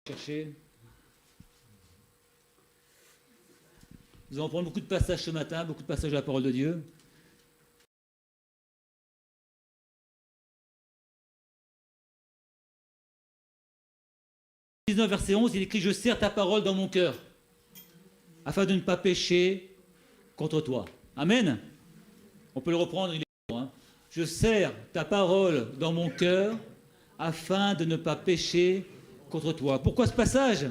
Chercher. Nous allons prendre beaucoup de passages ce matin, beaucoup de passages de la parole de Dieu. 19, verset 11, il écrit « Je serre ta parole dans mon cœur, afin de ne pas pécher contre toi. » Amen. On peut le reprendre, il est bon, hein. Je serre ta parole dans mon cœur, afin de ne pas pécher contre toi. Pourquoi ce passage?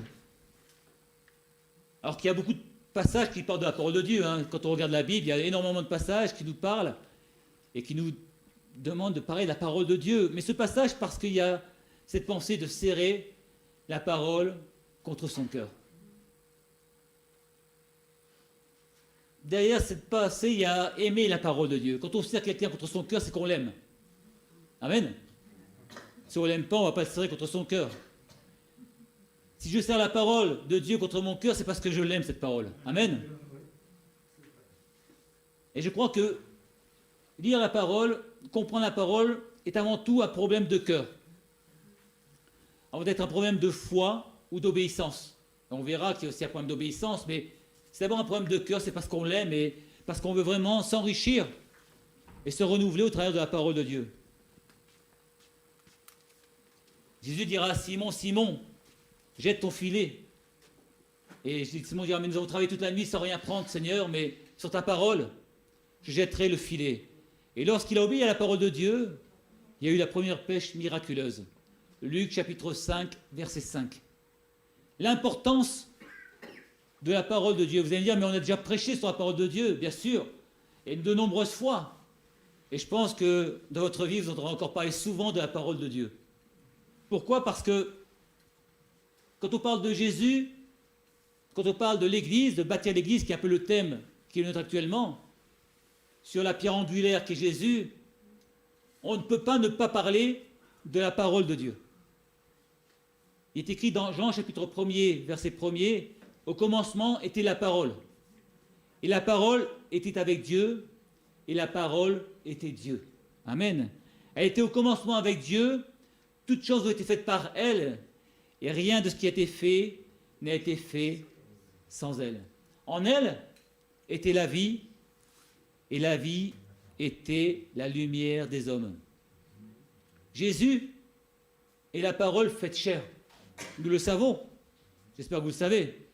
Alors qu'il y a beaucoup de passages qui parlent de la parole de Dieu. Hein. Quand on regarde la Bible, il y a énormément de passages qui nous parlent et qui nous demandent de parler de la parole de Dieu. Mais ce passage, parce qu'il y a cette pensée de serrer la parole contre son cœur. Derrière cette pensée, il y a aimer la parole de Dieu. Quand on serre quelqu'un contre son cœur, c'est qu'on l'aime. Amen. Si on ne l'aime pas, on ne va pas le serrer contre son cœur. Si je serre la parole de Dieu contre mon cœur, c'est parce que je l'aime, cette parole. Amen. Et je crois que lire la parole, comprendre la parole, est avant tout un problème de cœur. Avant d'être un problème de foi ou d'obéissance. On verra qu'il y a aussi un problème d'obéissance, mais c'est d'abord un problème de cœur, c'est parce qu'on l'aime et parce qu'on veut vraiment s'enrichir et se renouveler au travers de la parole de Dieu. Jésus dira à Simon, Simon, jette ton filet. Et Simon dira, mais nous avons travaillé toute la nuit sans rien prendre, Seigneur, mais sur ta parole, je jetterai le filet. Et lorsqu'il a obéi à la parole de Dieu, il y a eu la première pêche miraculeuse. Luc chapitre 5, verset 5. L'importance de la parole de Dieu. Vous allez me dire, mais on a déjà prêché sur la parole de Dieu, bien sûr, et de nombreuses fois. Et je pense que dans votre vie, vous entendrez encore parler souvent de la parole de Dieu. Pourquoi? Parce que quand on parle de Jésus, quand on parle de l'Église, de bâtir l'Église, qui est un peu le thème qui est le nôtre actuellement, sur la pierre angulaire qui est Jésus, on ne peut pas ne pas parler de la parole de Dieu. Il est écrit dans Jean chapitre 1er, verset 1er, « Au commencement était la parole, et la parole était avec Dieu, et la parole était Dieu. » Amen. Elle était au commencement avec Dieu, toutes choses ont été faites par elle, et rien de ce qui a été fait n'a été fait sans elle. En elle était la vie, et la vie était la lumière des hommes. Jésus est la parole faite chair. Nous le savons. J'espère que vous le savez.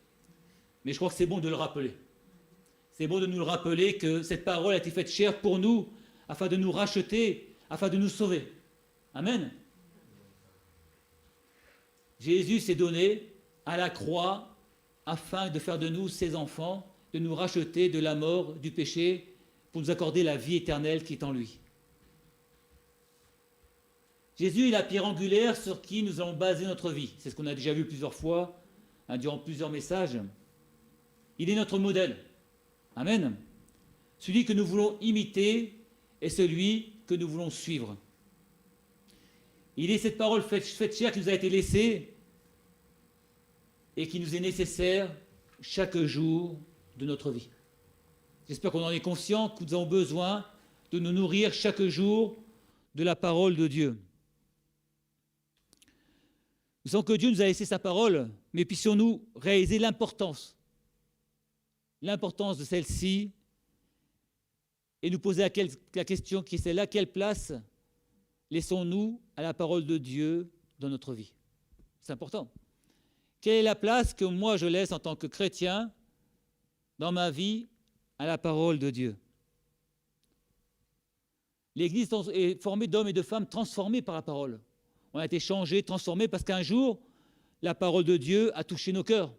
Mais je crois que c'est bon de le rappeler. C'est bon de nous le rappeler que cette parole a été faite chair pour nous, afin de nous racheter, afin de nous sauver. Amen. Jésus s'est donné à la croix afin de faire de nous ses enfants, de nous racheter de la mort, du péché, pour nous accorder la vie éternelle qui est en lui. Jésus est la pierre angulaire sur qui nous allons baser notre vie. C'est ce qu'on a déjà vu plusieurs fois, durant plusieurs messages. Il est notre modèle. Amen. Celui que nous voulons imiter est celui que nous voulons suivre. Il est cette parole faite chair qui nous a été laissée et qui nous est nécessaire chaque jour de notre vie. J'espère qu'on en est conscient, que nous avons besoin de nous nourrir chaque jour de la parole de Dieu. Nous savons que Dieu nous a laissé sa parole, mais puissions-nous réaliser l'importance de celle-ci et nous poser la question qui est celle-là, quelle place laissons-nous à la parole de Dieu dans notre vie? C'est important. Quelle est la place que moi je laisse en tant que chrétien dans ma vie à la parole de Dieu? L'Église est formée d'hommes et de femmes transformés par la parole. On a été changés, transformés, parce qu'un jour, la parole de Dieu a touché nos cœurs.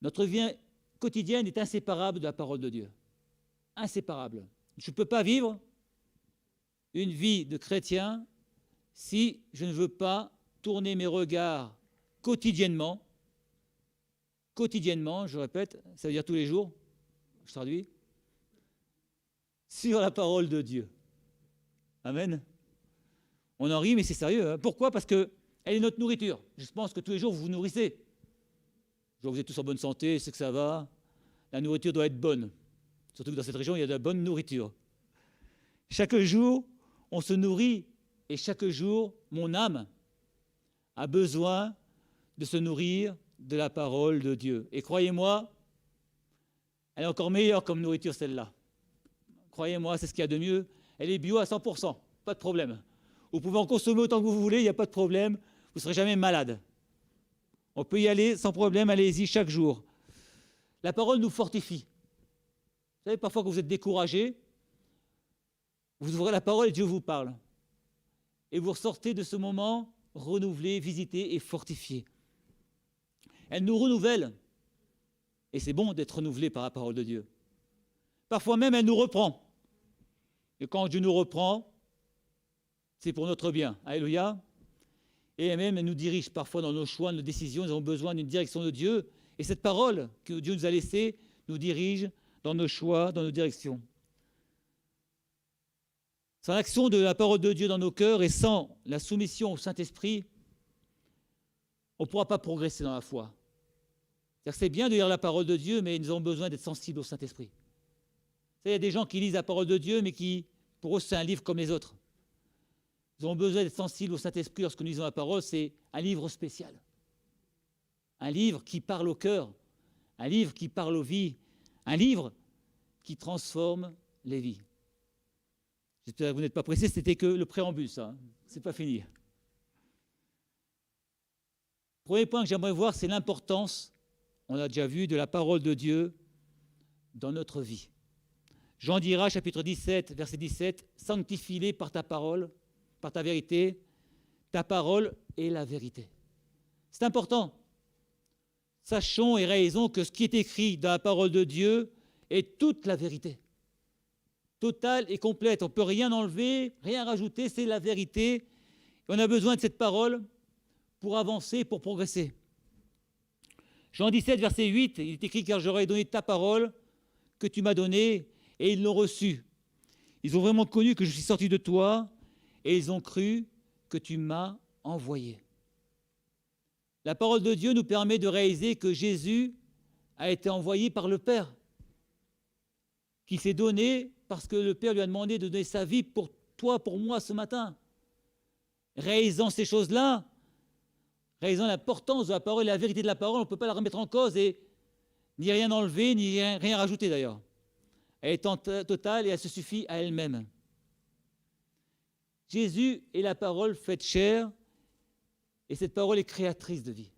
Notre vie quotidienne est inséparable de la parole de Dieu. Inséparable. Je ne peux pas vivre une vie de chrétien si je ne veux pas tourner mes regards quotidiennement, je répète, ça veut dire tous les jours, je traduis, sur la parole de Dieu. Amen. On en rit, mais c'est sérieux. Hein. Pourquoi? Parce qu'elle est notre nourriture. Je pense que tous les jours, vous vous nourrissez. Je vois que vous êtes tous en bonne santé, c'est que ça va. La nourriture doit être bonne. Surtout que dans cette région, il y a de la bonne nourriture. Chaque jour, on se nourrit Et chaque jour, mon âme a besoin de se nourrir de la parole de Dieu. Et croyez-moi, elle est encore meilleure comme nourriture, celle-là. Croyez-moi, c'est ce qu'il y a de mieux. Elle est bio à 100%, pas de problème. Vous pouvez en consommer autant que vous voulez, il n'y a pas de problème. Vous ne serez jamais malade. On peut y aller sans problème, allez-y chaque jour. La parole nous fortifie. Vous savez, parfois quand vous êtes découragé, vous ouvrez la parole et Dieu vous parle. Et vous ressortez de ce moment renouvelé, visité et fortifié. Elle nous renouvelle. Et c'est bon d'être renouvelé par la parole de Dieu. Parfois même, elle nous reprend. Et quand Dieu nous reprend, c'est pour notre bien. Alléluia. Et même, elle nous dirige parfois dans nos choix, nos décisions. Nous avons besoin d'une direction de Dieu. Et cette parole que Dieu nous a laissée nous dirige dans nos choix, dans nos directions. Sans l'action de la parole de Dieu dans nos cœurs et sans la soumission au Saint-Esprit, on ne pourra pas progresser dans la foi. C'est bien de lire la parole de Dieu, mais nous avons besoin d'être sensibles au Saint-Esprit. Il y a des gens qui lisent la parole de Dieu, mais qui, pour eux, c'est un livre comme les autres. Nous avons besoin d'être sensibles au Saint-Esprit lorsque nous lisons la parole. C'est un livre spécial. Un livre qui parle au cœur. Un livre qui parle aux vies. Un livre qui transforme les vies. J'espère que vous n'êtes pas pressés, c'était que le préambule, ça. C'est pas fini. Premier point que j'aimerais voir, c'est l'importance, on l'a déjà vu, de la parole de Dieu dans notre vie. Jean dira, chapitre 17, verset 17, « Sanctifie-les par ta parole, par ta vérité. Ta parole est la vérité. » C'est important. Sachons et réalisons que ce qui est écrit dans la parole de Dieu est toute la vérité. Totale et complète. On ne peut rien enlever, rien rajouter, c'est la vérité. Et on a besoin de cette parole pour avancer, pour progresser. Jean 17, verset 8, il est écrit « Car j'aurais donné ta parole que tu m'as donnée, et ils l'ont reçue. Ils ont vraiment connu que je suis sorti de toi, et ils ont cru que tu m'as envoyé. » La parole de Dieu nous permet de réaliser que Jésus a été envoyé par le Père, qui s'est donné parce que le Père lui a demandé de donner sa vie pour toi, pour moi ce matin. Réalisant ces choses-là, réalisant l'importance de la parole et la vérité de la parole, on ne peut pas la remettre en cause et ni rien enlever, ni rien rajouter d'ailleurs. Elle est totale et elle se suffit à elle-même. Jésus est la parole faite chair et cette parole est créatrice de vie.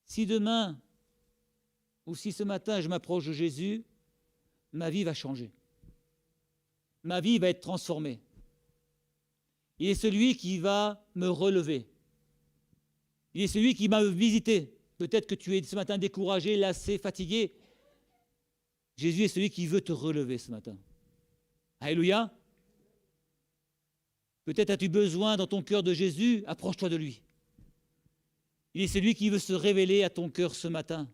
Si demain ou si ce matin je m'approche de Jésus, ma vie va changer. Ma vie va être transformée. Il est celui qui va me relever. Il est celui qui m'a visité. Peut-être que tu es ce matin découragé, lassé, fatigué. Jésus est celui qui veut te relever ce matin. Alléluia. Peut-être as-tu besoin dans ton cœur de Jésus, approche-toi de lui. Il est celui qui veut se révéler à ton cœur ce matin.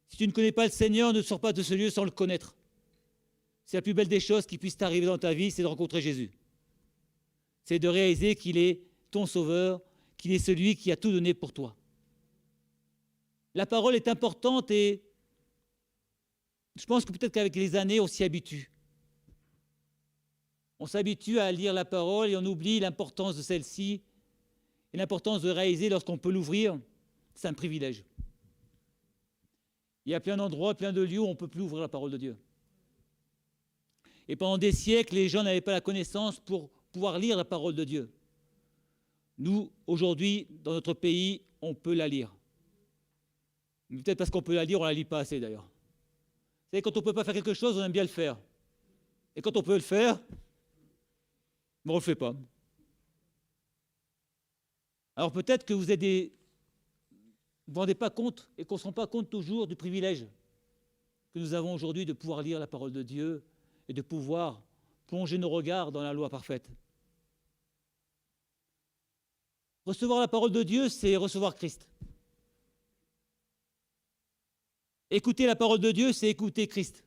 Si tu ne connais pas le Seigneur, ne sors pas de ce lieu sans le connaître. C'est la plus belle des choses qui puissent t'arriver dans ta vie, c'est de rencontrer Jésus. C'est de réaliser qu'il est ton sauveur, qu'il est celui qui a tout donné pour toi. La parole est importante et je pense que peut-être qu'avec les années, on s'y habitue. On s'habitue à lire la parole et on oublie l'importance de celle-ci et l'importance de réaliser lorsqu'on peut l'ouvrir. C'est un privilège. Il y a plein d'endroits, plein de lieux où on ne peut plus ouvrir la parole de Dieu. Et pendant des siècles, les gens n'avaient pas la connaissance pour pouvoir lire la parole de Dieu. Nous, aujourd'hui, dans notre pays, on peut la lire. Mais peut-être parce qu'on peut la lire, on ne la lit pas assez d'ailleurs. Vous savez, quand on ne peut pas faire quelque chose, on aime bien le faire. Et quand on peut le faire, on ne le fait pas. Alors peut-être que vous ne vous rendez pas compte et qu'on ne se rend pas compte toujours du privilège que nous avons aujourd'hui de pouvoir lire la parole de Dieu et de pouvoir plonger nos regards dans la loi parfaite. Recevoir la parole de Dieu, c'est recevoir Christ. Écouter la parole de Dieu, c'est écouter Christ.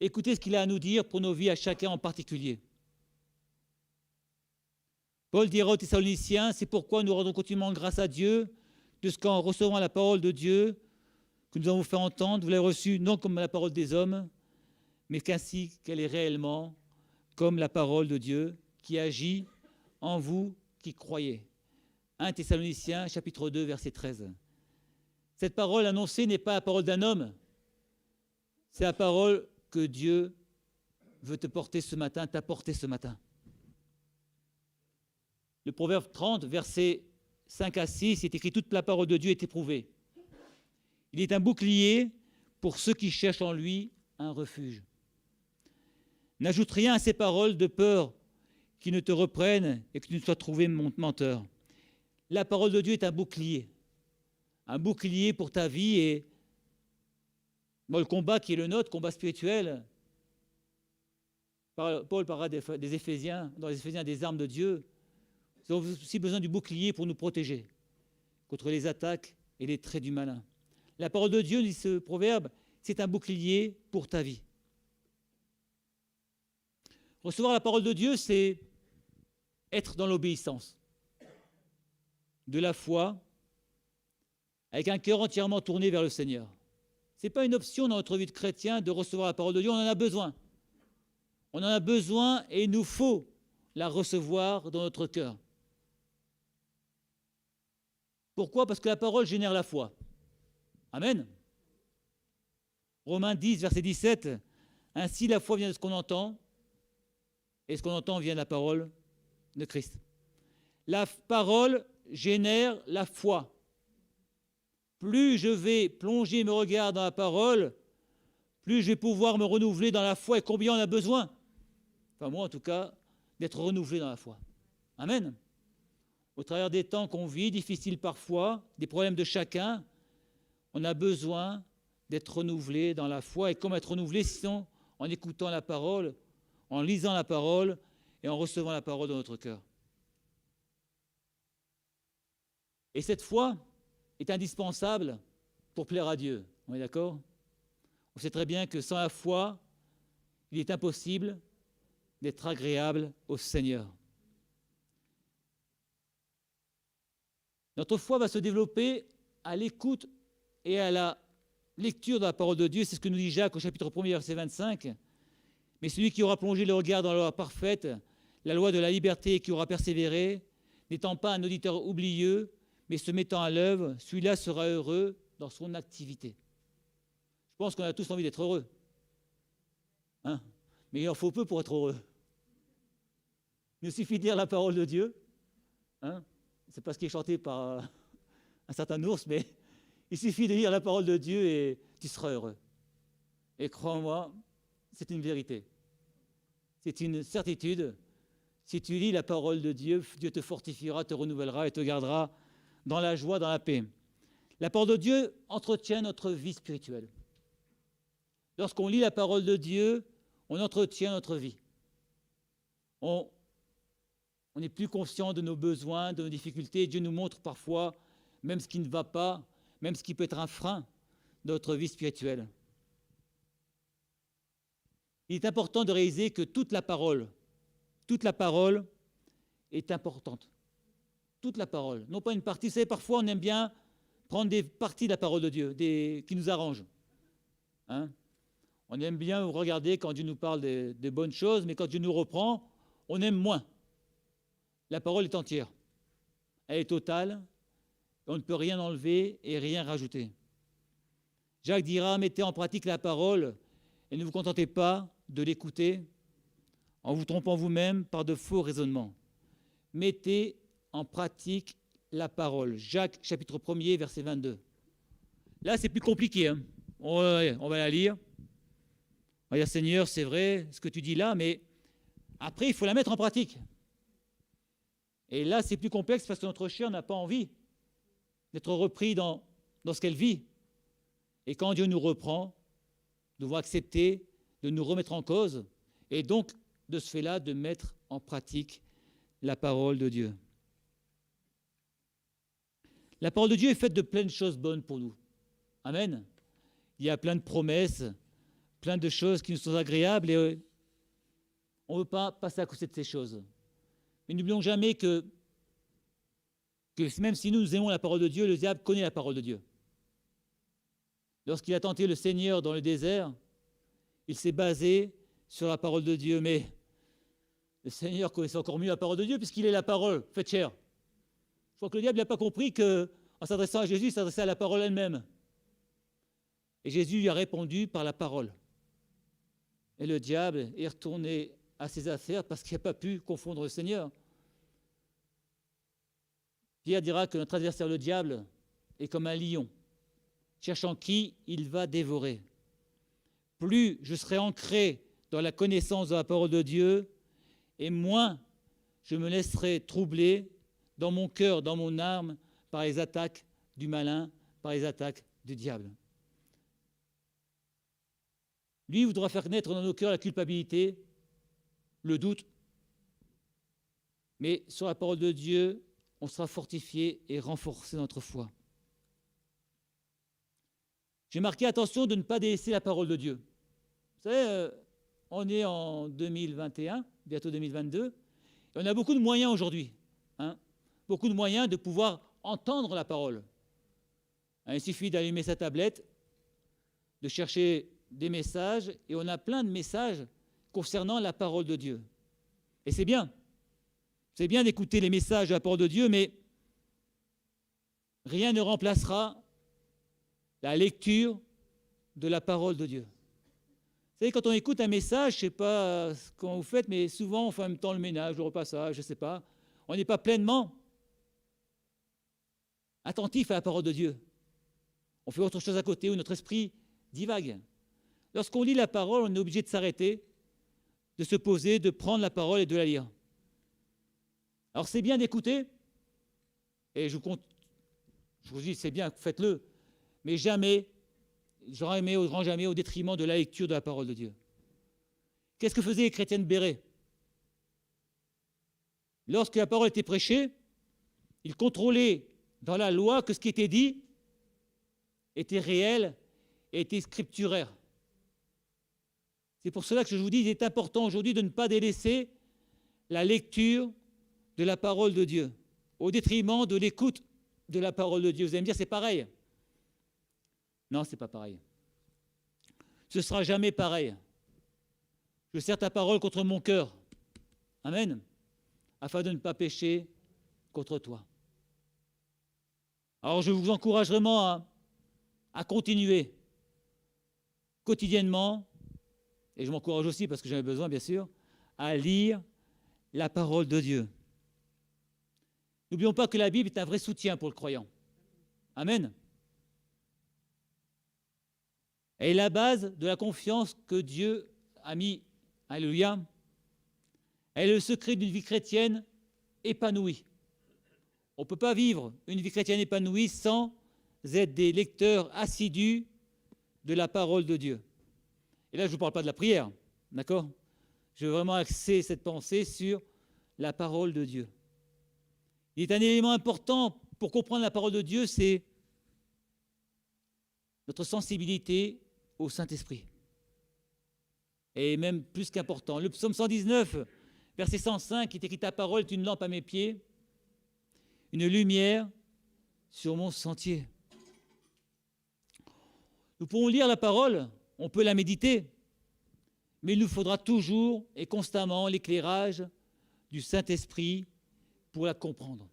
Écouter ce qu'il a à nous dire pour nos vies, à chacun en particulier. Paul dira aux Thessaloniciens, c'est pourquoi nous rendons continuellement grâce à Dieu de ce qu'en recevant la parole de Dieu que nous avons fait entendre, vous l'avez reçue non comme la parole des hommes, mais qu'ainsi qu'elle est réellement comme la parole de Dieu, qui agit en vous qui croyez. 1 Thessaloniciens, chapitre 2, verset 13. Cette parole annoncée n'est pas la parole d'un homme, c'est la parole que Dieu veut te porter ce matin, t'apporter ce matin. Le proverbe 30, versets 5 à 6, est écrit « Toute la parole de Dieu est éprouvée. Il est un bouclier pour ceux qui cherchent en lui un refuge. N'ajoute rien à ces paroles de peur qu'ils ne te reprennent et que tu ne sois trouvé menteur. La parole de Dieu est un bouclier pour ta vie. Et dans le combat qui est le nôtre, combat spirituel, Paul parlera des Éphésiens, dans les Éphésiens, des armes de Dieu. Nous avons aussi besoin du bouclier pour nous protéger contre les attaques et les traits du malin. La parole de Dieu, dit ce proverbe, c'est un bouclier pour ta vie. Recevoir la parole de Dieu, c'est être dans l'obéissance, de la foi, avec un cœur entièrement tourné vers le Seigneur. Ce n'est pas une option dans notre vie de chrétien de recevoir la parole de Dieu, on en a besoin. On en a besoin et il nous faut la recevoir dans notre cœur. Pourquoi ? Parce que la parole génère la foi. Amen. Romains 10, verset 17. Ainsi, la foi vient de ce qu'on entend, et ce qu'on entend vient de la parole de Christ. La parole génère la foi. Plus je vais plonger mes regards dans la parole, plus je vais pouvoir me renouveler dans la foi, et combien on a besoin, enfin moi en tout cas, d'être renouvelé dans la foi. Amen. Au travers des temps qu'on vit, difficiles parfois, des problèmes de chacun, on a besoin d'être renouvelé dans la foi. Et comment être renouvelé sinon en écoutant la parole, en lisant la parole et en recevant la parole dans notre cœur. Et cette foi est indispensable pour plaire à Dieu. On est d'accord ? On sait très bien que sans la foi, il est impossible d'être agréable au Seigneur. Notre foi va se développer à l'écoute et à la lecture de la parole de Dieu. C'est ce que nous dit Jacques au chapitre 1er, verset 25. Mais celui qui aura plongé le regard dans la loi parfaite, la loi de la liberté, et qui aura persévéré, n'étant pas un auditeur oublieux, mais se mettant à l'œuvre, celui-là sera heureux dans son activité. Je pense qu'on a tous envie d'être heureux. Hein ? Mais il en faut peu pour être heureux. Il suffit de lire la parole de Dieu. Hein ? C'est pas ce qui est chanté par un certain ours, mais il suffit de lire la parole de Dieu et tu seras heureux. Et crois-moi, c'est une vérité. C'est une certitude. Si tu lis la parole de Dieu, Dieu te fortifiera, te renouvellera et te gardera dans la joie, dans la paix. La parole de Dieu entretient notre vie spirituelle. Lorsqu'on lit la parole de Dieu, on entretient notre vie. On est plus conscient de nos besoins, de nos difficultés. Dieu nous montre parfois même ce qui ne va pas, même ce qui peut être un frein dans notre vie spirituelle. Il est important de réaliser que toute la parole est importante. Toute la parole, non pas une partie. Vous savez, parfois on aime bien prendre des parties de la parole de Dieu, qui nous arrangent. Hein ? On aime bien regarder quand Dieu nous parle des bonnes choses, mais quand Dieu nous reprend, on aime moins. La parole est entière. Elle est totale. On ne peut rien enlever et rien rajouter. Jacques dira, mettez en pratique la parole et ne vous contentez pas de l'écouter en vous trompant vous-même par de faux raisonnements. Mettez en pratique la parole. Jacques, chapitre 1er, verset 22. Là, c'est plus compliqué. Hein. On va la lire. On va dire, Seigneur, c'est vrai ce que tu dis là, mais après, il faut la mettre en pratique. Et là, c'est plus complexe parce que notre chair n'a pas envie d'être repris dans ce qu'elle vit. Et quand Dieu nous reprend, nous devons accepter de nous remettre en cause et donc, de ce fait-là, de mettre en pratique la parole de Dieu. La parole de Dieu est faite de plein de choses bonnes pour nous. Amen. Il y a plein de promesses, plein de choses qui nous sont agréables et on ne veut pas passer à côté de ces choses. Mais n'oublions jamais que même si nous aimons la parole de Dieu, le diable connaît la parole de Dieu. Lorsqu'il a tenté le Seigneur dans le désert, il s'est basé sur la parole de Dieu. Mais Le Seigneur connaissait encore mieux la parole de Dieu, puisqu'il est la parole faite chair. Je crois que le diable n'a pas compris qu'en s'adressant à Jésus, il s'adressait à la parole elle-même. Et Jésus lui a répondu par la parole. Et le diable est retourné à ses affaires parce qu'il n'a pas pu confondre le Seigneur. Pierre dira que notre adversaire, le diable, est comme un lion, cherchant qui il va dévorer. Plus je serai ancré dans la connaissance de la parole de Dieu, et moins je me laisserai troubler dans mon cœur, dans mon âme, par les attaques du malin, par les attaques du diable. Lui voudra faire naître dans nos cœurs la culpabilité, le doute, mais sur la parole de Dieu, on sera fortifié et renforcé dans notre foi. J'ai marqué attention de ne pas délaisser la parole de Dieu. Vous savez, on est en 2021, bientôt 2022, et on a beaucoup de moyens aujourd'hui, beaucoup de moyens de pouvoir entendre la parole. Il suffit d'allumer sa tablette, de chercher des messages, et on a plein de messages concernant la parole de Dieu. Et c'est bien d'écouter les messages de la parole de Dieu, mais rien ne remplacera la lecture de la parole de Dieu. Vous savez, quand on écoute un message, je ne sais pas comment vous faites, mais souvent on fait en même temps le ménage, le repassage, je ne sais pas. On n'est pas pleinement attentif à la parole de Dieu. On fait autre chose à côté où notre esprit divague. Lorsqu'on lit la parole, on est obligé de s'arrêter, de se poser, de prendre la parole et de la lire. Alors c'est bien d'écouter, et je vous dis, c'est bien, faites-le, mais jamais, jamais au détriment de la lecture de la parole de Dieu. Qu'est-ce que faisaient les chrétiens de Béret? Lorsque la parole était prêchée, ils contrôlaient dans la loi que ce qui était dit était réel et était scripturaire. C'est pour cela que je vous dis, il est important aujourd'hui de ne pas délaisser la lecture de la parole de Dieu, au détriment de l'écoute de la parole de Dieu. Vous allez me dire, c'est pareil. Non, ce n'est pas pareil. Ce ne sera jamais pareil. Je serre ta parole contre mon cœur. Amen. Afin de ne pas pécher contre toi. Alors je vous encourage vraiment à continuer quotidiennement, et je m'encourage aussi parce que j'en ai besoin bien sûr, à lire la parole de Dieu. N'oublions pas que la Bible est un vrai soutien pour le croyant. Amen. Elle est la base de la confiance que Dieu a mis. Alléluia. Elle est le secret d'une vie chrétienne épanouie. On ne peut pas vivre une vie chrétienne épanouie sans être des lecteurs assidus de la parole de Dieu. Et là, je ne vous parle pas de la prière, d'accord? Je veux vraiment axer cette pensée sur la parole de Dieu. Il est un élément important pour comprendre la parole de Dieu, c'est notre sensibilité au Saint-Esprit. Et même plus qu'important. Le psaume 119, verset 105, il est écrit: ta parole est une lampe à mes pieds, une lumière sur mon sentier. Nous pouvons lire la parole, on peut la méditer, mais il nous faudra toujours et constamment l'éclairage du Saint-Esprit pour la comprendre.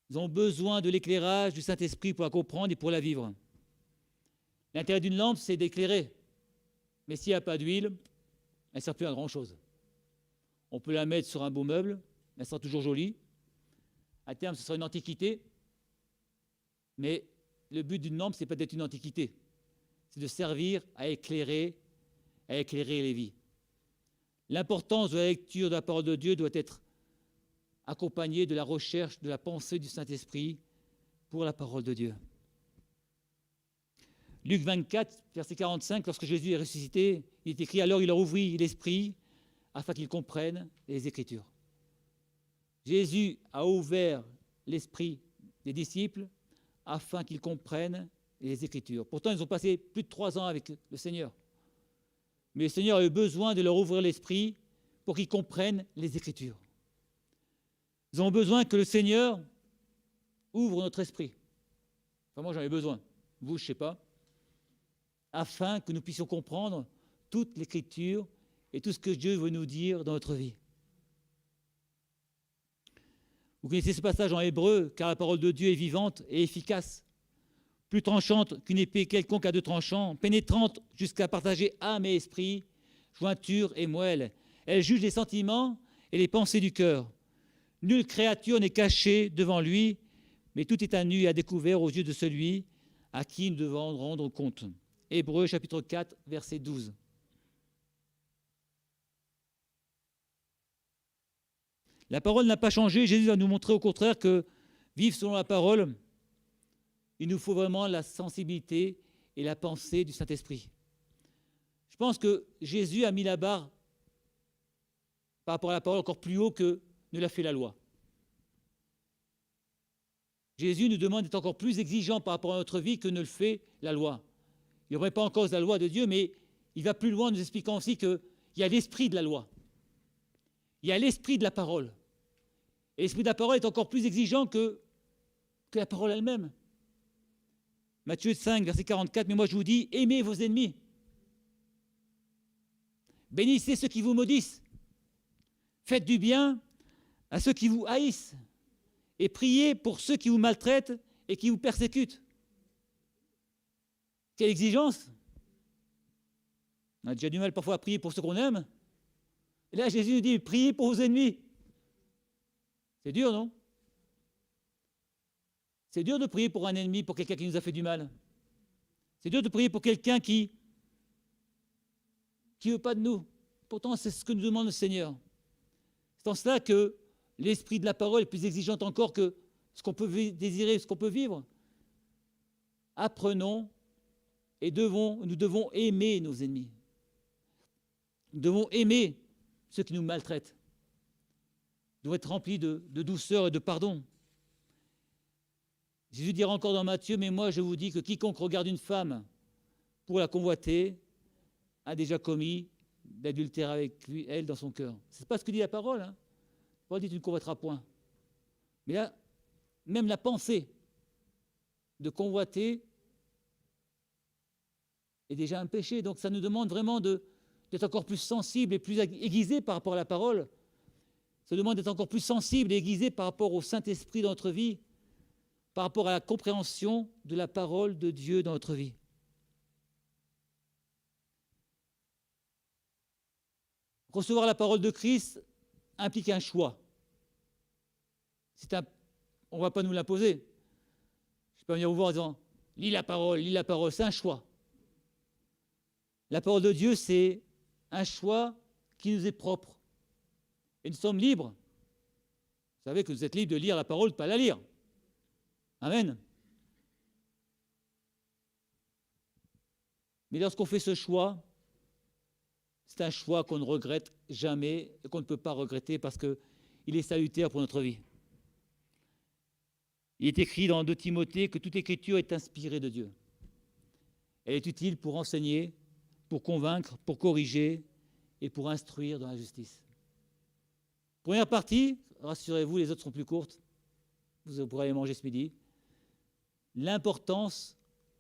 Nous avons besoin de l'éclairage du Saint-Esprit pour la comprendre et pour la vivre. L'intérêt d'une lampe, c'est d'éclairer. Mais s'il n'y a pas d'huile, elle ne sert plus à grand-chose. On peut la mettre sur un beau meuble, elle sera toujours jolie. À terme, ce sera une antiquité. Mais le but d'une lampe, ce n'est pas d'être une antiquité. C'est de servir à éclairer les vies. L'importance de la lecture de la parole de Dieu doit être accompagnée de la recherche de la pensée du Saint-Esprit pour la parole de Dieu. Luc 24, verset 45, lorsque Jésus est ressuscité, il est écrit: alors il leur ouvrit l'esprit afin qu'ils comprennent les Écritures. Jésus a ouvert l'esprit des disciples afin qu'ils comprennent les Écritures. Pourtant, ils ont passé plus de 3 ans avec le Seigneur. Mais le Seigneur a eu besoin de leur ouvrir l'esprit pour qu'ils comprennent les Écritures. Nous avons besoin que le Seigneur ouvre notre esprit. Enfin, moi, j'en ai besoin. Vous, je ne sais pas. Afin que nous puissions comprendre toute l'Écriture et tout ce que Dieu veut nous dire dans notre vie. Vous connaissez ce passage en Hébreu, car la parole de Dieu est vivante et efficace, plus tranchante qu'une épée quelconque à deux tranchants, pénétrante jusqu'à partager âme et esprit, jointure et moelle. Elle juge les sentiments et les pensées du cœur. Nulle créature n'est cachée devant lui, mais tout est à nu et à découvert aux yeux de celui à qui nous devons rendre compte. Hébreux chapitre 4, verset 12. La parole n'a pas changé. Jésus va nous montrer au contraire que vivre selon la parole, il nous faut vraiment la sensibilité et la pensée du Saint-Esprit. Je pense que Jésus a mis la barre par rapport à la parole encore plus haut que ne l'a fait la loi. Jésus nous demande d'être encore plus exigeant par rapport à notre vie que ne le fait la loi. Il ne remet pas en cause la loi de Dieu, mais il va plus loin en nous expliquant aussi qu'il y a l'esprit de la loi. Il y a l'esprit de la parole. Et l'esprit de la parole est encore plus exigeant que la parole elle-même. Matthieu 5, verset 44, « Mais moi je vous dis, aimez vos ennemis. Bénissez ceux qui vous maudissent. Faites du bien à ceux qui vous haïssent. Et priez pour ceux qui vous maltraitent et qui vous persécutent. » Quelle exigence! On a déjà du mal parfois à prier pour ceux qu'on aime. Et là, Jésus nous dit, priez pour vos ennemis. C'est dur, non? C'est dur de prier pour un ennemi, pour quelqu'un qui nous a fait du mal. C'est dur de prier pour quelqu'un qui ne veut pas de nous. Pourtant, c'est ce que nous demande le Seigneur. C'est en cela que l'esprit de la parole est plus exigeant encore que ce qu'on peut désirer, ce qu'on peut vivre. Apprenons et nous devons aimer nos ennemis. Nous devons aimer ceux qui nous maltraitent. Nous devons être remplis de douceur et de pardon. Jésus dira encore dans Matthieu, « Mais moi je vous dis que quiconque regarde une femme pour la convoiter a déjà commis l'adultère avec elle dans son cœur. » Ce n'est pas ce que dit la parole. La parole dit « Tu ne convoiteras point ». Mais là, même la pensée de convoiter est déjà un péché. Donc ça nous demande vraiment d'être encore plus sensible et plus aiguisé par rapport à la parole. Ça nous demande d'être encore plus sensible et aiguisé par rapport au Saint-Esprit dans notre vie, par rapport à la compréhension de la parole de Dieu dans notre vie. Recevoir la parole de Christ implique un choix. On ne va pas nous l'imposer. Je ne vais pas venir vous voir en disant « lis la parole », c'est un choix. La parole de Dieu, c'est un choix qui nous est propre. Et nous sommes libres. Vous savez que vous êtes libres de lire la parole, de ne pas la lire. Amen. Mais lorsqu'on fait ce choix, c'est un choix qu'on ne regrette jamais et qu'on ne peut pas regretter parce qu'il est salutaire pour notre vie. Il est écrit dans 2 Timothée que toute écriture est inspirée de Dieu. Elle est utile pour enseigner, pour convaincre, pour corriger et pour instruire dans la justice. Première partie, rassurez-vous, les autres sont plus courtes. Vous pourrez aller manger ce midi. L'importance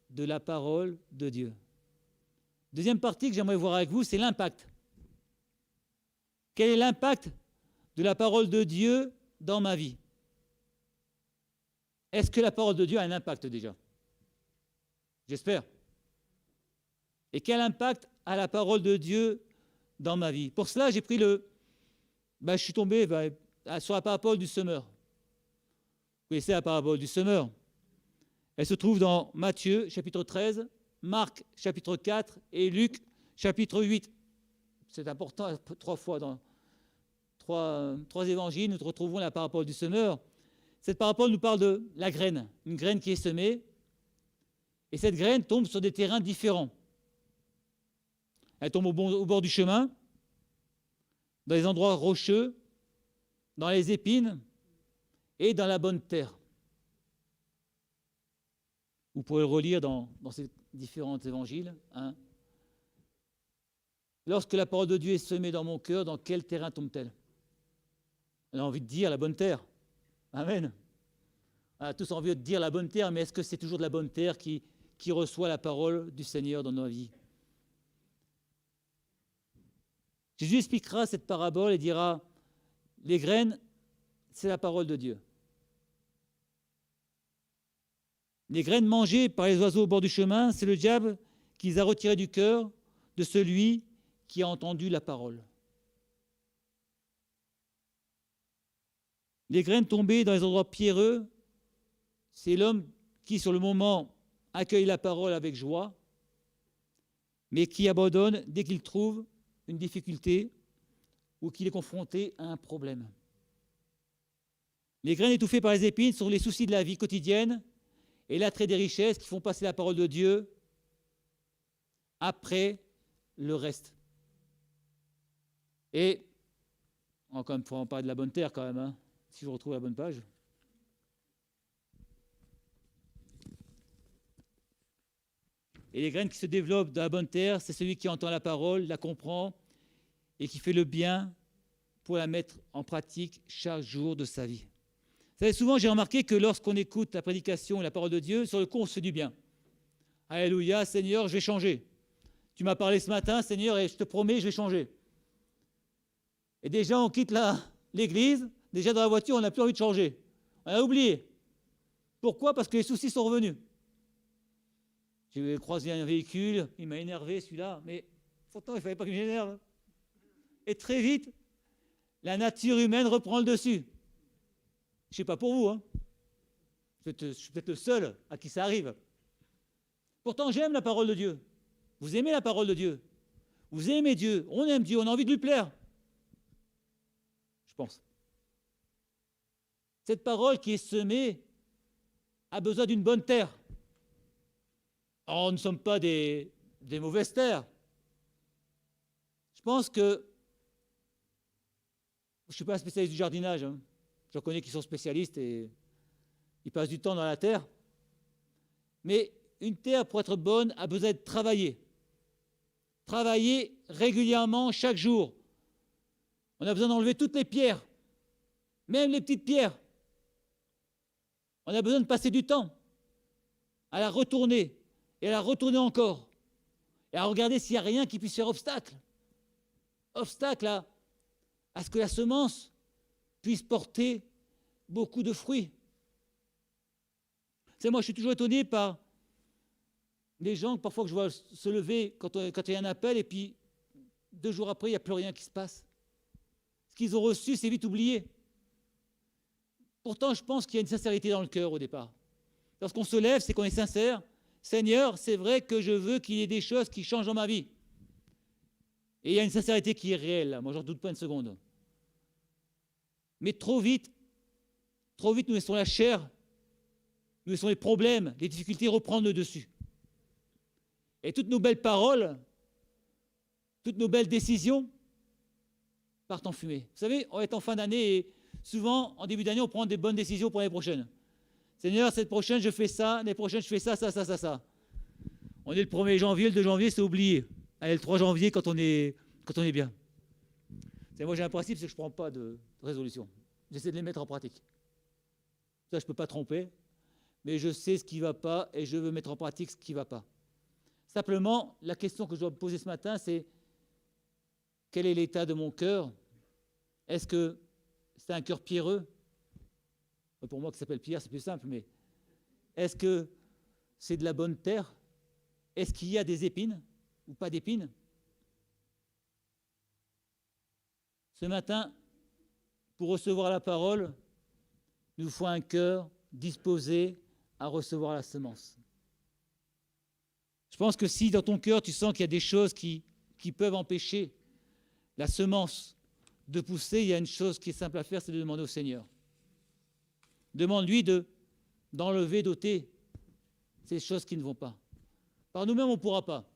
de la parole de Dieu. Deuxième partie que j'aimerais voir avec vous, c'est l'impact. Quel est l'impact de la parole de Dieu dans ma vie? Est-ce que la parole de Dieu a un impact déjà? J'espère. Et quel impact a la parole de Dieu dans ma vie? Pour cela, j'ai pris je suis tombé sur la parabole du semeur. Vous connaissez la parabole du semeur? Elle se trouve dans Matthieu, chapitre 13, Marc, chapitre 4 et Luc, chapitre 8. C'est important, 3 fois dans 3 évangiles, nous retrouvons la parabole du semeur. Cette parabole nous parle de la graine, une graine qui est semée, et cette graine tombe sur des terrains différents. Elle tombe au bord du chemin, dans les endroits rocheux, dans les épines et dans la bonne terre. Vous pourrez le relire dans ces différents évangiles. Lorsque la parole de Dieu est semée dans mon cœur, dans quel terrain tombe-t-elle? On a envie de dire la bonne terre. Amen. On a tous envie de dire la bonne terre, mais est-ce que c'est toujours de la bonne terre qui reçoit la parole du Seigneur dans nos vies? Jésus expliquera cette parabole et dira, les graines, c'est la parole de Dieu. Les graines mangées par les oiseaux au bord du chemin, c'est le diable qui les a retirées du cœur de celui qui a entendu la parole. Les graines tombées dans les endroits pierreux, c'est l'homme qui, sur le moment, accueille la parole avec joie, mais qui abandonne dès qu'il trouve une difficulté ou qu'il est confronté à un problème. Les graines étouffées par les épines sont les soucis de la vie quotidienne et l'attrait des richesses qui font passer la parole de Dieu après le reste. Et, on va quand même pouvoir en parler de la bonne terre quand même, hein, si je retrouve la bonne page. Et les graines qui se développent dans la bonne terre, c'est celui qui entend la parole, la comprend et qui fait le bien pour la mettre en pratique chaque jour de sa vie. Vous savez, souvent j'ai remarqué que lorsqu'on écoute la prédication et la parole de Dieu, sur le coup on se fait du bien. Alléluia, Seigneur, je vais changer. Tu m'as parlé ce matin, Seigneur, et je te promets, je vais changer. Et déjà on quitte l'église, déjà dans la voiture, on n'a plus envie de changer. On a oublié. Pourquoi? Parce que les soucis sont revenus. J'ai croisé un véhicule, il m'a énervé celui-là, mais pourtant il ne fallait pas que je m'énerve. Et très vite, la nature humaine reprend le dessus. Je ne sais pas pour vous, hein. Je suis peut-être le seul à qui ça arrive. Pourtant j'aime la parole de Dieu. Vous aimez la parole de Dieu. Vous aimez Dieu, on aime Dieu, on a envie de lui plaire. Je pense. Cette parole qui est semée a besoin d'une bonne terre. Alors, nous ne sommes pas des mauvaises terres. Je pense que je ne suis pas un spécialiste du jardinage. Hein. J'en connais qui sont spécialistes et ils passent du temps dans la terre. Mais une terre, pour être bonne, a besoin d'être travaillée. Travaillée régulièrement, chaque jour. On a besoin d'enlever toutes les pierres, même les petites pierres. On a besoin de passer du temps à la retourner et à la retourner encore et à regarder s'il n'y a rien qui puisse faire obstacle. Obstacle à ce que la semence puisse porter beaucoup de fruits. C'est moi, je suis toujours étonné par les gens, parfois que je vois se lever quand il y a un appel, et puis 2 jours après, il n'y a plus rien qui se passe. Ce qu'ils ont reçu, c'est vite oublié. Pourtant, je pense qu'il y a une sincérité dans le cœur au départ. Lorsqu'on se lève, c'est qu'on est sincère. Seigneur, c'est vrai que je veux qu'il y ait des choses qui changent dans ma vie. Et il y a une sincérité qui est réelle, là. Moi, j'en doute pas une seconde. Mais trop vite, nous laissons la chair, nous laissons les problèmes, les difficultés reprendre le dessus. Et toutes nos belles paroles, toutes nos belles décisions partent en fumée. Vous savez, on est en fin d'année et souvent, en début d'année, on prend des bonnes décisions pour l'année prochaine. Seigneur, cette prochaine, je fais ça, l'année prochaine, je fais ça. On est le 1er janvier, le 2 janvier, c'est oublié. Allez, le 3 janvier, quand on est bien. Moi, j'ai un principe, c'est que je ne prends pas de résolution. J'essaie de les mettre en pratique. Ça, je ne peux pas tromper, mais je sais ce qui ne va pas et je veux mettre en pratique ce qui ne va pas. Simplement, la question que je dois me poser ce matin, c'est quel est l'état de mon cœur? Est-ce que c'est un cœur pierreux? Pour moi, qui s'appelle pierre, c'est plus simple, mais est-ce que c'est de la bonne terre? Est-ce qu'il y a des épines ou pas d'épines? Ce matin, pour recevoir la parole, il nous faut un cœur disposé à recevoir la semence. Je pense que si dans ton cœur, tu sens qu'il y a des choses qui peuvent empêcher la semence de pousser, il y a une chose qui est simple à faire, c'est de demander au Seigneur. Demande-lui d'enlever, d'ôter ces choses qui ne vont pas. Par nous-mêmes, on ne pourra pas.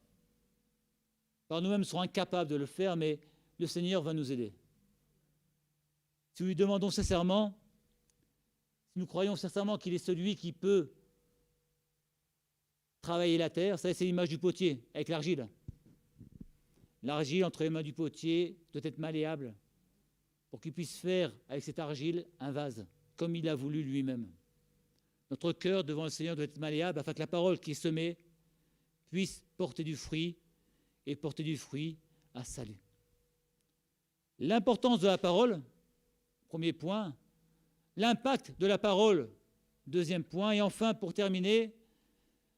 Par nous-mêmes, nous serons incapables de le faire, mais le Seigneur va nous aider. Si nous lui demandons sincèrement, si nous croyons sincèrement qu'il est celui qui peut travailler la terre, ça c'est l'image du potier avec l'argile. L'argile entre les mains du potier doit être malléable pour qu'il puisse faire avec cette argile un vase, comme il a voulu lui-même. Notre cœur devant le Seigneur doit être malléable afin que la parole qui est semée puisse porter du fruit et porter du fruit à salut. L'importance de la parole, premier point. L'impact de la parole, deuxième point. Et enfin, pour terminer,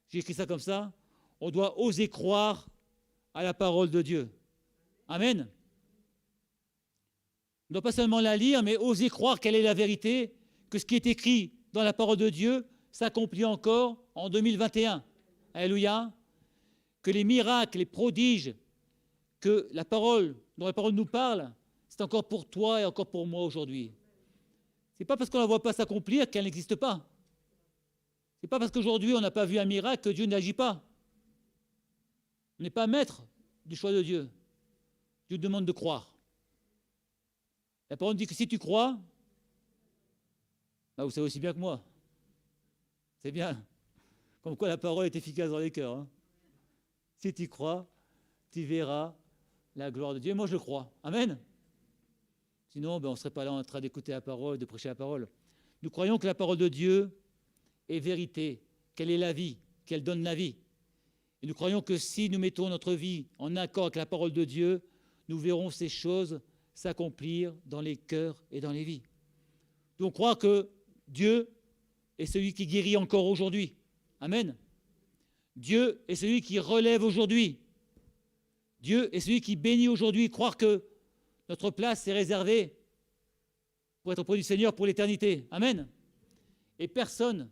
j'ai écrit ça comme ça, on doit oser croire à la parole de Dieu. Amen. On ne doit pas seulement la lire, mais oser croire qu'elle est la vérité, que ce qui est écrit dans la parole de Dieu s'accomplit encore en 2021. Alléluia. Que les miracles, les prodiges, que la parole, dont la parole nous parle, c'est encore pour toi et encore pour moi aujourd'hui. Ce n'est pas parce qu'on ne la voit pas s'accomplir qu'elle n'existe pas. Ce n'est pas parce qu'aujourd'hui on n'a pas vu un miracle que Dieu n'agit pas. On n'est pas maître du choix de Dieu. Dieu demande de croire. La parole dit que si tu crois, vous savez aussi bien que moi. C'est bien. Comme quoi la parole est efficace dans les cœurs. Hein. Si tu crois, tu verras la gloire de Dieu. Et moi, je le crois. Amen. Sinon, on ne serait pas là en train d'écouter la parole, de prêcher la parole. Nous croyons que la parole de Dieu est vérité, qu'elle est la vie, qu'elle donne la vie. Et nous croyons que si nous mettons notre vie en accord avec la parole de Dieu, nous verrons ces choses s'accomplir dans les cœurs et dans les vies. Nous croyons que Dieu est celui qui guérit encore aujourd'hui. Amen. Dieu est celui qui relève aujourd'hui. Dieu est celui qui bénit aujourd'hui. Croire que notre place est réservée pour être auprès du Seigneur pour l'éternité. Amen. Et personne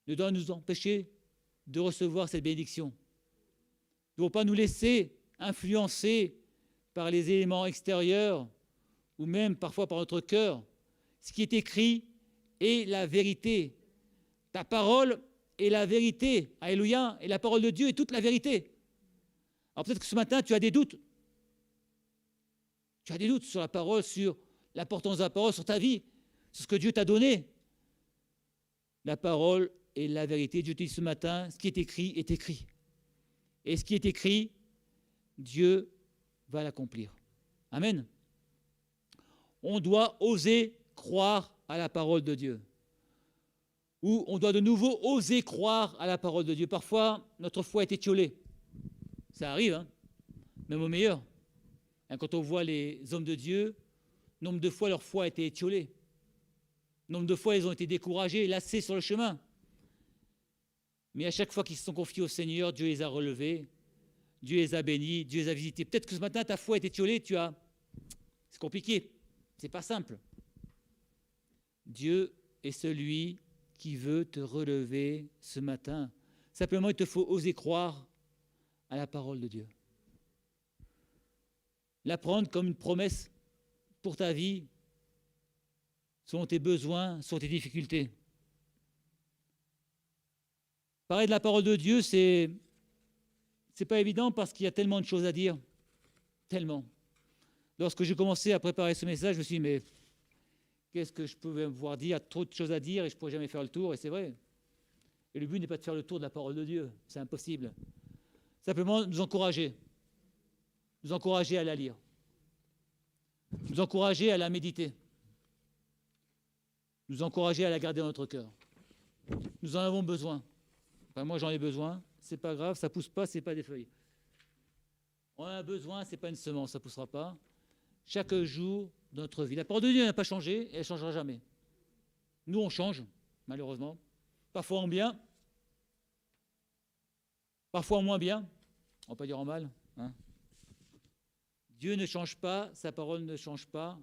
ne doit nous empêcher de recevoir cette bénédiction. Nous ne devons pas nous laisser influencer par les éléments extérieurs ou même parfois par notre cœur. Ce qui est écrit est la vérité. Ta parole est la vérité. Alléluia. Et la parole de Dieu est toute la vérité. Alors peut-être que ce matin, tu as des doutes. Tu as des doutes sur la parole, sur l'importance de la parole, sur ta vie, sur ce que Dieu t'a donné. La parole est la vérité. Dieu te dit ce matin, ce qui est écrit est écrit. Et ce qui est écrit, Dieu va l'accomplir. Amen. On doit oser croire à la parole de Dieu. Ou on doit de nouveau oser croire à la parole de Dieu. Parfois, notre foi est étiolée. Ça arrive, hein, même au meilleur. Quand on voit les hommes de Dieu, nombre de fois leur foi a été étiolée. Nombre de fois ils ont été découragés, lassés sur le chemin. Mais à chaque fois qu'ils se sont confiés au Seigneur, Dieu les a relevés, Dieu les a bénis, Dieu les a visités. Peut-être que ce matin, ta foi est étiolée, c'est compliqué, c'est pas simple. Dieu est celui qui veut te relever ce matin. Simplement, il te faut oser croire à la parole de Dieu. La prendre comme une promesse pour ta vie, selon tes besoins, selon tes difficultés. Parler de la parole de Dieu, c'est pas évident parce qu'il y a tellement de choses à dire. Tellement. Lorsque j'ai commencé à préparer ce message, je me suis dit, mais qu'est-ce que je pouvais me voir dire? Il y a trop de choses à dire et je ne pourrais jamais faire le tour, et c'est vrai. Et le but n'est pas de faire le tour de la parole de Dieu, c'est impossible. Simplement nous encourager à la lire, nous encourager à la méditer, nous encourager à la garder dans notre cœur. Nous en avons besoin. Enfin, moi, j'en ai besoin. C'est pas grave, ça pousse pas, c'est pas des feuilles. On en a besoin, c'est pas une semence, ça poussera pas. Chaque jour de notre vie. La parole de Dieu n'a pas changé et elle ne changera jamais. Nous, on change, malheureusement. Parfois en bien, parfois en moins bien. On ne va pas dire en mal. Hein. Dieu ne change pas, sa parole ne change pas.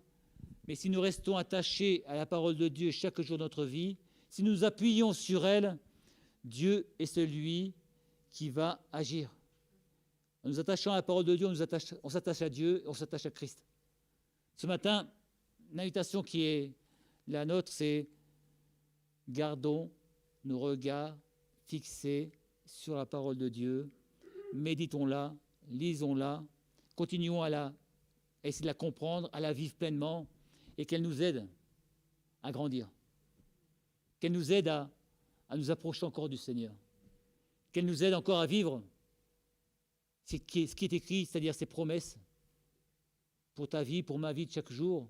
Mais si nous restons attachés à la parole de Dieu chaque jour de notre vie, si nous appuyons sur elle, Dieu est celui qui va agir. En nous attachant à la parole de Dieu, on s'attache à Dieu, on s'attache à Christ. Ce matin, l'invitation qui est la nôtre, c'est gardons nos regards fixés sur la parole de Dieu, méditons-la, lisons-la, continuons à essayer de la comprendre, à la vivre pleinement et qu'elle nous aide à grandir, qu'elle nous aide à nous approcher encore du Seigneur, qu'elle nous aide encore à vivre ce qui est écrit, c'est-à-dire ses promesses pour ta vie, pour ma vie de chaque jour,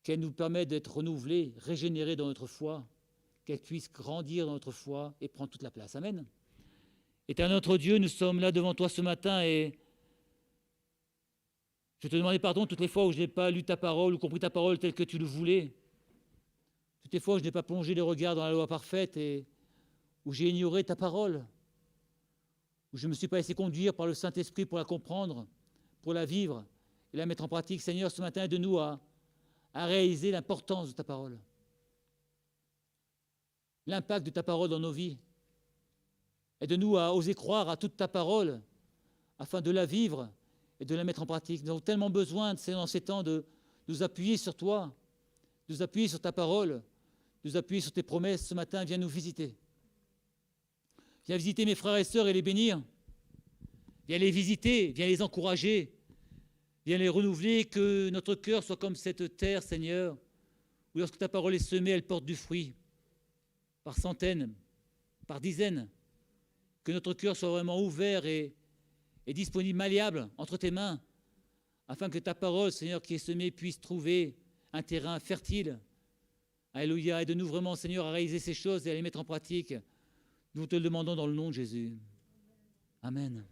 qu'elle nous permette d'être renouvelés, régénérés dans notre foi, qu'elle puisse grandir dans notre foi et prendre toute la place. Amen. Éternel notre Dieu, nous sommes là devant toi ce matin et Je te demandais pardon toutes les fois où je n'ai pas lu ta parole ou compris ta parole telle que tu le voulais. Toutes les fois où je n'ai pas plongé les regards dans la loi parfaite et où j'ai ignoré ta parole, où je ne me suis pas laissé conduire par le Saint-Esprit pour la comprendre, pour la vivre et la mettre en pratique. Seigneur, ce matin, aide-nous à réaliser l'importance de ta parole, l'impact de ta parole dans nos vies. Aide-nous à oser croire à toute ta parole afin de la vivre et de la mettre en pratique. Nous avons tellement besoin, dans ces temps, de nous appuyer sur toi, de nous appuyer sur ta parole, de nous appuyer sur tes promesses. Ce matin, viens nous visiter. Viens visiter mes frères et sœurs et les bénir. Viens les visiter, viens les encourager, viens les renouveler, que notre cœur soit comme cette terre, Seigneur, où lorsque ta parole est semée, elle porte du fruit, par centaines, par dizaines. Que notre cœur soit vraiment ouvert et disponible, malléable entre tes mains, afin que ta parole, Seigneur, qui est semée, puisse trouver un terrain fertile. Alléluia. Aide-nous vraiment, Seigneur, à réaliser ces choses et à les mettre en pratique. Nous te le demandons dans le nom de Jésus. Amen.